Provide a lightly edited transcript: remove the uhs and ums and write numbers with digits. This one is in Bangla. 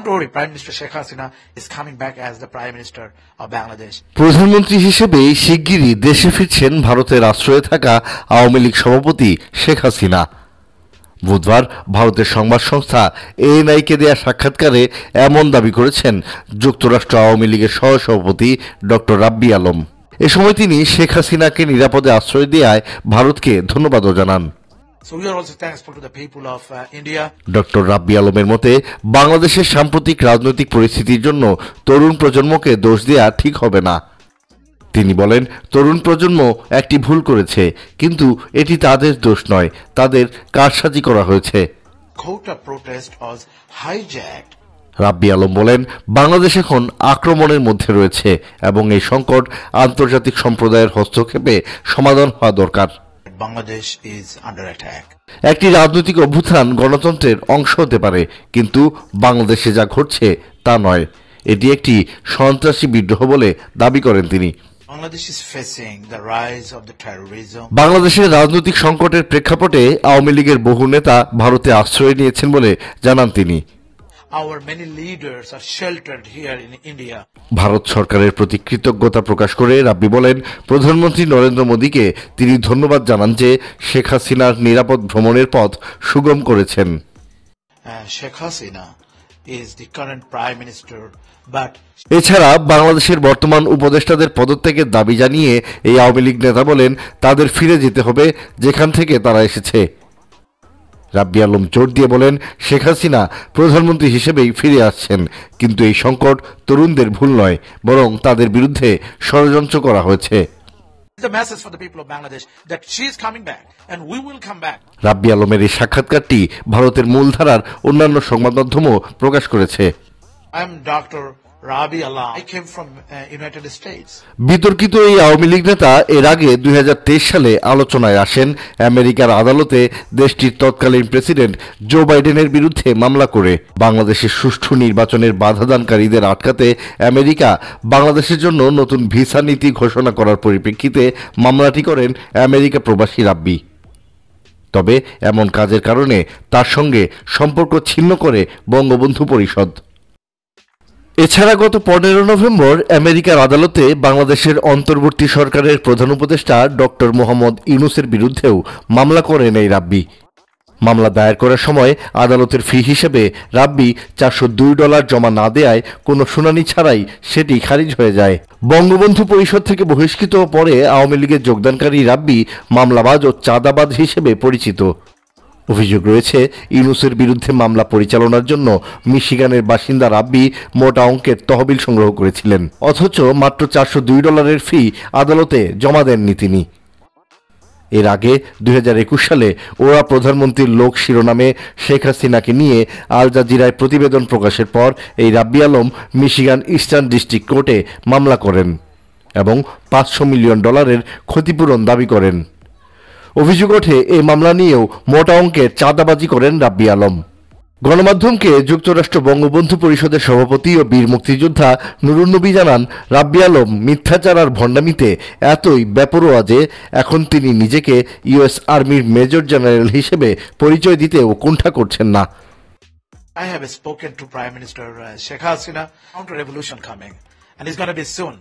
Don't worry, Prime Minister Sheikh Hasina is coming back as the Prime Minister of Bangladesh. প্রধানমন্ত্রী হিসেবে শিগগিরই দেশে ফিরছেন ভারতের আশ্রয়ে থাকা আওয়ামী লীগ সভাপতি শেখ হাসিনা। বুধবার ভারতের সংবাদ সংস্থা এএনআইকে দেয়া সাক্ষাৎকারে এমন দাবি করেছেন যুক্তরাষ্ট্র আওয়ামী লীগের সহসভাপতি ডক্টর রাব্বি আলম। এ সময় তিনি শেখ হাসিনাকে নিরাপদে আশ্রয় দেওয়ায় ভারতকে ধন্যবাদও জানান। So we are also thankful to the people of India. Doctor Rabbi আলমের মতে বাংলাদেশের সাম্প্রতিক রাজনৈতিক পরিস্থিতির জন্য তরুণ প্রজন্মকে দোষ দেওয়া ঠিক হবে না। তিনি বলেন, তরুণ প্রজন্ম একটি ভুল করেছে, কিন্তু এটি তাদের দোষ নয়, তাদের কারসাজি করা হয়েছে। Kota protest was hijacked. রাব্বি আলম বলেন, বাংলাদেশ এখন আক্রমণের মধ্যে রয়েছে এবং এই সংকট আন্তর্জাতিক সম্প্রদায়ের হস্তক্ষেপে সমাধান হওয়া দরকার। Bangladesh is under attack. একটি রাজনৈতিক অভ্যুত্থান গণতন্ত্রের অংশ হতে পারে, কিন্তু বাংলাদেশে যা ঘটছে তা নয়। এটি একটি সন্ত্রাসী বিদ্রোহ বলে দাবি করেন তিনি। Bangladesh is facing the rise of the terrorism. বাংলাদেশের রাজনৈতিক সংকটের প্রেক্ষাপটে আওয়ামী লীগের বহু নেতা ভারতে আশ্রয় নিয়েছেন বলে জানান তিনি। Our many leaders are sheltered here in India. Bharat সরকারের প্রতি কৃতজ্ঞতা প্রকাশ করে রাব্বি বলেন, প্রধানমন্ত্রী নরেন্দ্র মোদীকে তিনি ধন্যবাদ জানান যে শেখ হাসিনার নিরাপদ ভ্রমণের পথ সুগম করেছেন। Sheikh Hasina is the current Prime Minister, but এছাড়া বাংলাদেশের বর্তমান উপদেষ্টাদের পদত্যাগের দাবি জানিয়ে এই আওয়ামী লীগ নেতা বলেন, তাদের ফিরে যেতে হবে যেখান থেকে তারা এসেছে। রাব্বি আলম জোর দিয়ে বলেন, শেখ হাসিনা প্রধানমন্ত্রী হিসেবেই ফিরে আসছেন, কিন্তু এই সংকট তরুণদের ভুল নয়, বরং তাদের বিরুদ্ধে ষড়যন্ত্র করা হয়েছে। the message for the people of Bangladesh that she is coming back and we will come back. রাব্বি আলমের এই সাক্ষাৎকারটি ভারতের মূলধারার অন্যান্য সংবাদ মাধ্যমও প্রকাশ করেছে। I am Dr. Rabi Alam. I came from United States. বিতর্কিত এই আওয়ামী লীগ নেতা এর আগে 2023 সালে আলোচনায় আসেন আমেরিকার আদালতে দেশটির তৎকালীন প্রেসিডেন্ট জো বাইডেনের বিরুদ্ধে মামলা করে। বাংলাদেশের সুষ্ঠু নির্বাচনের বাধাদানকারীদের আটকাতে আমেরিকা বাংলাদেশের জন্য নতুন ভিসা নীতি ঘোষণা করার পরিপ্রেক্ষিতে মামলাটি করেন আমেরিকা প্রবাসী রাব্বি। তবে এমন কাজের কারণে তার সঙ্গে সম্পর্ক ছিন্ন করে বঙ্গবন্ধু পরিষদ। এছাড়া গত 15 নভেম্বর আমেরিকার আদালতে বাংলাদেশের অন্তর্বর্তী সরকারের প্রধান উপদেষ্টা ডক্টর মোহাম্মদ ইউনূসের বিরুদ্ধেও মামলা করেন এই রাব্বি। মামলা দায়ের করার সময় আদালতের ফি হিসেবে রাব্বি $402 জমা না দেয়ায় কোনো শুনানি ছাড়াই সেটি খারিজ হয়ে যায়। বঙ্গবন্ধু পরিষদ থেকে বহিষ্কৃত পরে আওয়ামী লীগের যোগদানকারী রাব্বি মামলাবাজ ও চাঁদাবাজ হিসেবে পরিচিত। অভিযোগ রয়েছে, ইউনূসের বিরুদ্ধে মামলা পরিচালনার জন্য মিশিগানের বাসিন্দা রাব্বি মোটা অঙ্কের তহবিল সংগ্রহ করেছিলেন, অথচ মাত্র $402 ফি আদালতে জমা দেননি তিনি। এর আগে 2021 সালে ওরা প্রধানমন্ত্রীর লোক শিরোনামে শেখ হাসিনাকে নিয়ে আল জাজিরায় প্রতিবেদন প্রকাশের পর এই রাব্বি আলম মিশিগান ইস্টার্ন ডিস্ট্রিক্ট কোর্টে মামলা করেন এবং $500 মিলিয়ন ক্ষতিপূরণ দাবি করেন। অভিযোগ ওঠে, এই মামলা নিয়েও মোটা অঙ্কের চাঁদাবাজি করেন রাব্বি আলম। গণমাধ্যমকে যুক্তরাষ্ট্র বঙ্গবন্ধু পরিষদের সভাপতি ও বীর মুক্তিযোদ্ধা নুরুন নবী জানান, রাব্বি আলম মিথ্যাচার আর ভণ্ডামিতে এতই বেপরোয়া যে এখন তিনি নিজেকে ইউএস আর্মির মেজর জেনারেল হিসেবে পরিচয় দিতেও কুণ্ঠা করছেন না। I have spoken to Prime Minister Sheikh Hasina. Counter revolution coming, and it's going to be soon.